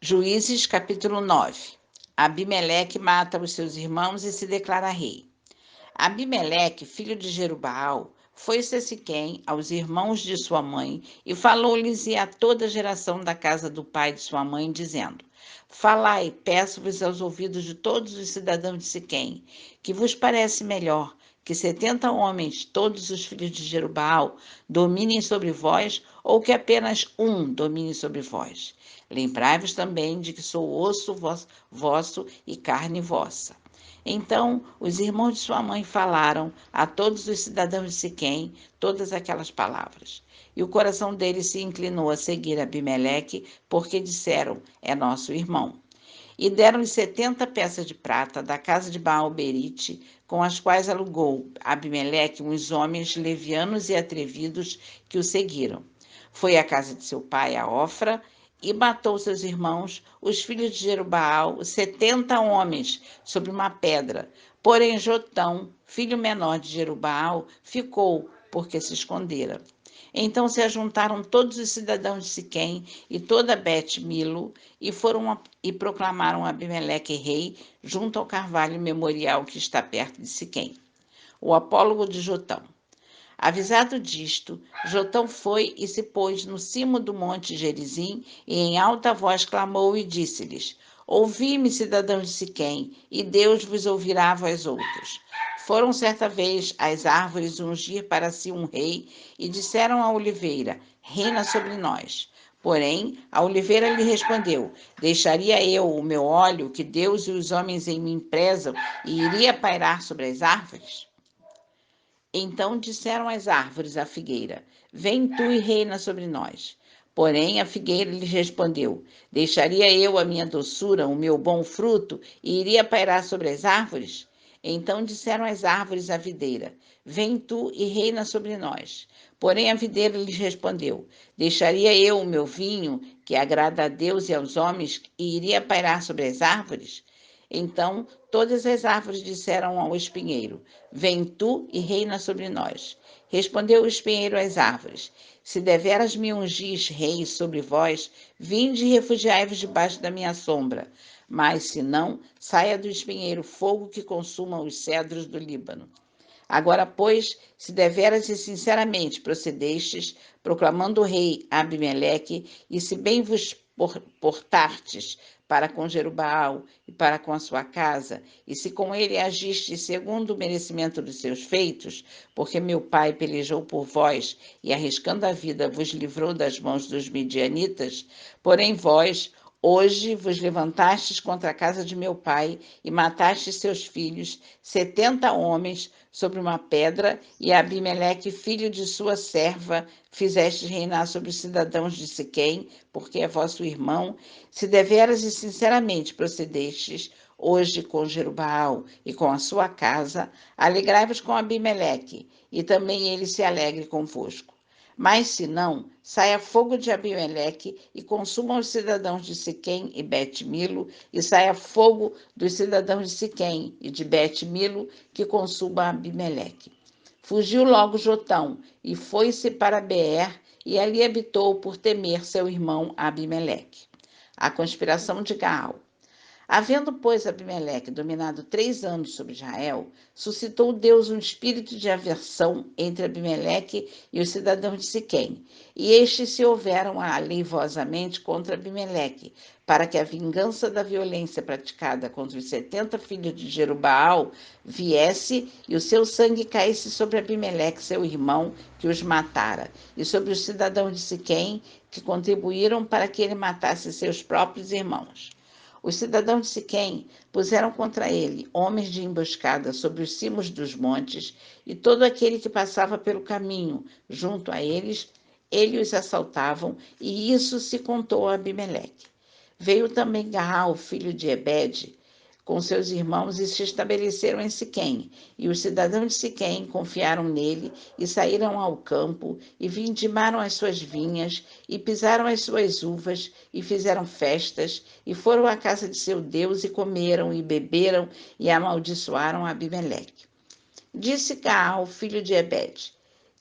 Juízes capítulo 9. Abimeleque mata os seus irmãos e se declara rei. Abimeleque, filho de Jerubaal, foi-se a Siquém, aos irmãos de sua mãe, e falou-lhes a toda a geração da casa do pai de sua mãe, dizendo: Falai, peço-vos aos ouvidos de todos os cidadãos de Siquém, que vos parece melhor que 70 homens, todos os filhos de Jerubaal, dominem sobre vós, ou que apenas um domine sobre vós? Lembrai-vos também de que sou osso vosso e carne vossa. Então os irmãos de sua mãe falaram a todos os cidadãos de Siquém todas aquelas palavras. E o coração deles se inclinou a seguir Abimeleque, porque disseram: é nosso irmão. E deram-lhe 70 peças de prata da casa de Baal-Berite, com as quais alugou Abimeleque uns homens levianos e atrevidos que o seguiram. Foi à casa de seu pai, a Ofra, e matou seus irmãos, os filhos de Jerubaal, 70 homens, sobre uma pedra. Porém, Jotão, filho menor de Jerubaal, ficou, porque se escondera. Então se ajuntaram todos os cidadãos de Siquém e toda Bet-Milo e proclamaram Abimeleque rei junto ao carvalho memorial que está perto de Siquém. O apólogo de Jotão. Avisado disto, Jotão foi e se pôs no cimo do monte Gerizim e em alta voz clamou e disse-lhes: Ouvi-me, cidadãos de Siquém, e Deus vos ouvirá vós outros. Foram certa vez às árvores ungir para si um rei e disseram à oliveira: Reina sobre nós. Porém, a oliveira lhe respondeu: Deixaria eu o meu óleo que Deus e os homens em mim prezam e iria pairar sobre as árvores? Então disseram as árvores à figueira: Vem tu e reina sobre nós. Porém a figueira lhes respondeu: Deixaria eu a minha doçura, o meu bom fruto, e iria pairar sobre as árvores? Então disseram as árvores à videira: Vem tu e reina sobre nós. Porém a videira lhes respondeu: Deixaria eu o meu vinho, que agrada a Deus e aos homens, e iria pairar sobre as árvores? Então todas as árvores disseram ao espinheiro: Vem tu e reina sobre nós. Respondeu o espinheiro às árvores: Se deveras me ungis rei sobre vós, vinde e refugiai-vos debaixo da minha sombra. Mas, se não, saia do espinheiro fogo que consuma os cedros do Líbano. Agora, pois, se deveras e sinceramente procedestes, proclamando o rei Abimeleque, e se bem vos portastes para com Jerubaal e para com a sua casa, e se com ele agistes segundo o merecimento dos seus feitos, porque meu pai pelejou por vós e, arriscando a vida, vos livrou das mãos dos midianitas, porém vós, hoje vos levantastes contra a casa de meu pai e matastes seus filhos, 70 homens, sobre uma pedra, e Abimeleque, filho de sua serva, fizeste reinar sobre os cidadãos de Siquém, porque é vosso irmão. Se deveras e sinceramente procedestes hoje com Jerubaal e com a sua casa, alegrai-vos com Abimeleque, e também ele se alegre convosco. Mas se não, saia fogo de Abimeleque e consuma os cidadãos de Siquém e Bet-Milo, e saia fogo dos cidadãos de Siquém e de Bet-Milo, que consuma Abimeleque. Fugiu logo Jotão e foi-se para Beer, e ali habitou por temer seu irmão Abimeleque. A conspiração de Gaal. Havendo, pois, Abimeleque dominado 3 anos sobre Israel, suscitou Deus um espírito de aversão entre Abimeleque e os cidadãos de Siquém, e estes se houveram aleivosamente contra Abimeleque, para que a vingança da violência praticada contra os 70 filhos de Jerubaal viesse e o seu sangue caísse sobre Abimeleque, seu irmão, que os matara, e sobre os cidadãos de Siquém, que contribuíram para que ele matasse seus próprios irmãos. Os cidadãos de Siquém puseram contra ele homens de emboscada sobre os cimos dos montes, e todo aquele que passava pelo caminho junto a eles, eles os assaltavam, e isso se contou a Abimeleque. Veio também Gaal, filho de Ebede, com seus irmãos e se estabeleceram em Siquém. E os cidadãos de Siquém confiaram nele e saíram ao campo e vindimaram as suas vinhas e pisaram as suas uvas e fizeram festas e foram à casa de seu Deus e comeram e beberam e amaldiçoaram Abimeleque. Disse Gaal, filho de Ebede: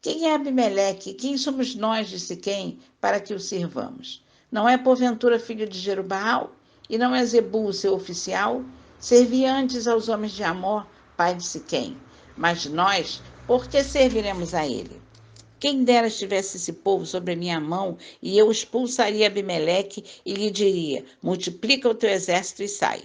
Quem é Abimeleque? Quem somos nós de Siquém para que o sirvamos? Não é porventura filho de Jerubbaal? E não é Zebul, seu oficial? Servia antes aos homens de Amor, pai de Siquém. Mas nós, por que serviremos a ele? Quem dera estivesse esse povo sobre a minha mão, e eu expulsaria Abimeleque e lhe diria: multiplica o teu exército e sai.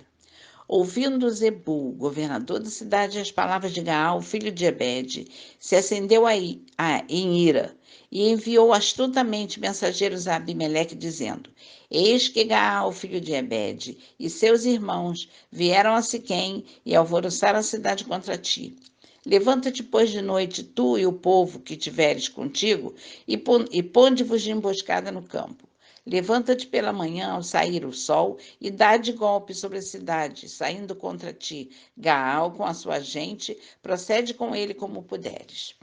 Ouvindo Zebul, governador da cidade, as palavras de Gaal, filho de Ebede, se acendeu em ira e enviou astutamente mensageiros a Abimeleque, dizendo: Eis que Gaal, filho de Ebede, e seus irmãos vieram a Siquém e alvoroçaram a cidade contra ti. Levanta-te, pois, de noite, tu e o povo que tiveres contigo, e ponde-vos de emboscada no campo. Levanta-te pela manhã ao sair o sol e dá de golpe sobre a cidade, saindo contra ti. Gaal com a sua gente, procede com ele como puderes.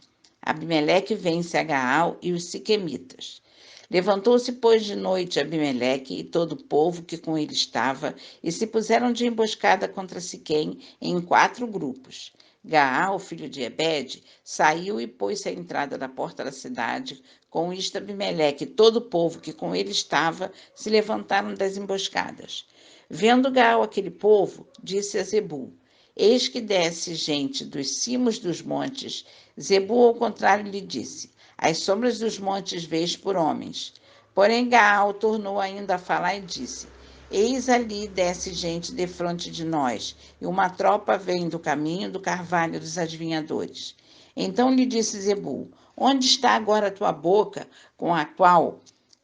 Abimeleque vence a Gaal e os siquemitas. Levantou-se, pois, de noite Abimeleque e todo o povo que com ele estava, e se puseram de emboscada contra Siquém em 4 grupos. Gaal, filho de Ebede, saiu e pôs-se à entrada da porta da cidade. Com isto, Abimeleque e todo o povo que com ele estava se levantaram das emboscadas. Vendo Gaal aquele povo, disse a Zebul: Eis que desce gente dos cimos dos montes. Zebul, ao contrário, lhe disse: As sombras dos montes vês por homens. Porém, Gaal tornou ainda a falar e disse: Eis ali desce gente defronte de nós, e uma tropa vem do caminho do carvalho dos adivinhadores. Então lhe disse Zebul: Onde está agora a tua boca, com a qual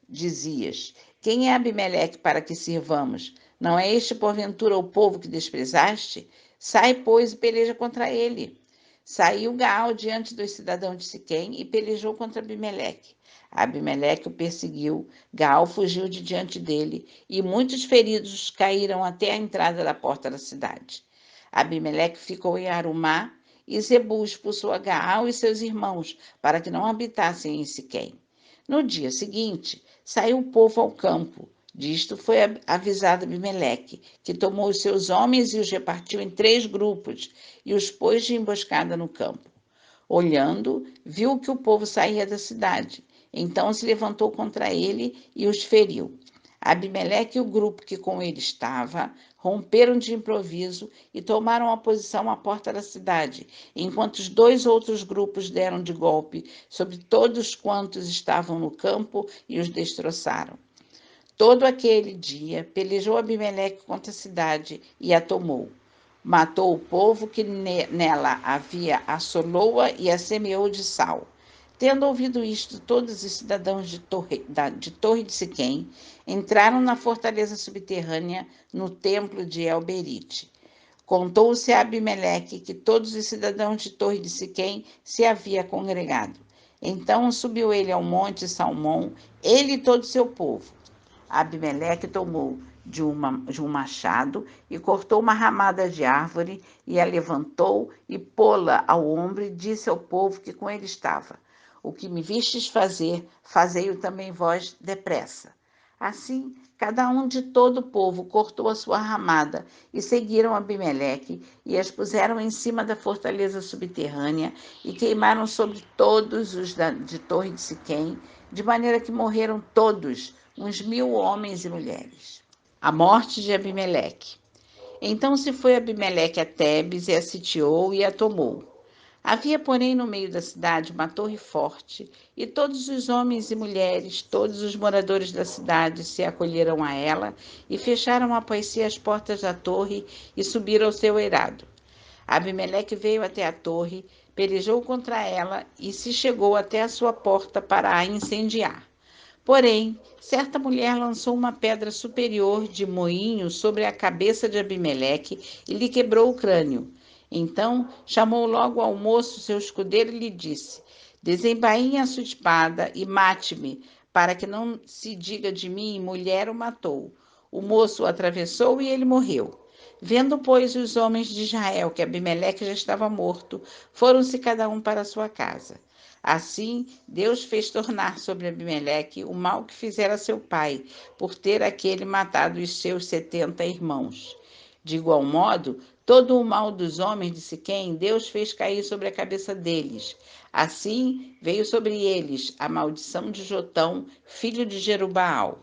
dizias: Quem é Abimeleque para que sirvamos? Não é este, porventura, o povo que desprezaste? Sai, pois, e peleja contra ele. Saiu Gaal diante dos cidadãos de Siquém e pelejou contra Abimeleque. Abimeleque o perseguiu, Gaal fugiu de diante dele, e muitos feridos caíram até a entrada da porta da cidade. Abimeleque ficou em Arumá, e Zebul expulsou a Gaal e seus irmãos, para que não habitassem em Siquém. No dia seguinte, saiu o povo ao campo. Disto foi avisado Abimeleque, que tomou os seus homens e os repartiu em 3 grupos, e os pôs de emboscada no campo. Olhando, viu que o povo saía da cidade. Então se levantou contra ele e os feriu. Abimeleque e o grupo que com ele estava romperam de improviso e tomaram a posição à porta da cidade, enquanto os 2 outros grupos deram de golpe sobre todos quantos estavam no campo e os destroçaram. Todo aquele dia pelejou Abimeleque contra a cidade e a tomou. Matou o povo que nela havia, assolou-a e a semeou de sal. Tendo ouvido isto, todos os cidadãos de Torre de Siquém entraram na fortaleza subterrânea no templo de El-Berite. Contou-se a Abimeleque que todos os cidadãos de Torre de Siquém se havia congregado. Então subiu ele ao monte Salmão, ele e todo o seu povo. Abimeleque tomou de um machado e cortou uma ramada de árvore e a levantou e pô-la ao ombro e disse ao povo que com ele estava: O que me vistes fazer, fazei-o também vós depressa. Assim, cada um de todo o povo cortou a sua ramada e seguiram Abimeleque e as puseram em cima da fortaleza subterrânea e queimaram sobre todos os de Torre de Siquém, de maneira que morreram todos, uns 1000 homens e mulheres. A morte de Abimeleque. Então se foi Abimeleque a Tebes e a sitiou e a tomou. Havia, porém, no meio da cidade uma torre forte, e todos os homens e mulheres, todos os moradores da cidade se acolheram a ela e fecharam após si as portas da torre e subiram ao seu eirado. Abimeleque veio até a torre, pelejou contra ela e se chegou até a sua porta para a incendiar. Porém, certa mulher lançou uma pedra superior de moinho sobre a cabeça de Abimeleque e lhe quebrou o crânio. Então chamou logo ao moço seu escudeiro e lhe disse: Desembainhe a sua espada e mate-me, para que não se diga de mim, mulher o matou. O moço o atravessou e ele morreu. Vendo, pois, os homens de Israel que Abimeleque já estava morto, foram-se cada um para a sua casa. Assim, Deus fez tornar sobre Abimeleque o mal que fizera seu pai, por ter aquele matado os seus 70 irmãos. De igual modo, todo o mal dos homens de Siquém, Deus fez cair sobre a cabeça deles. Assim, veio sobre eles a maldição de Jotão, filho de Jerubbaal.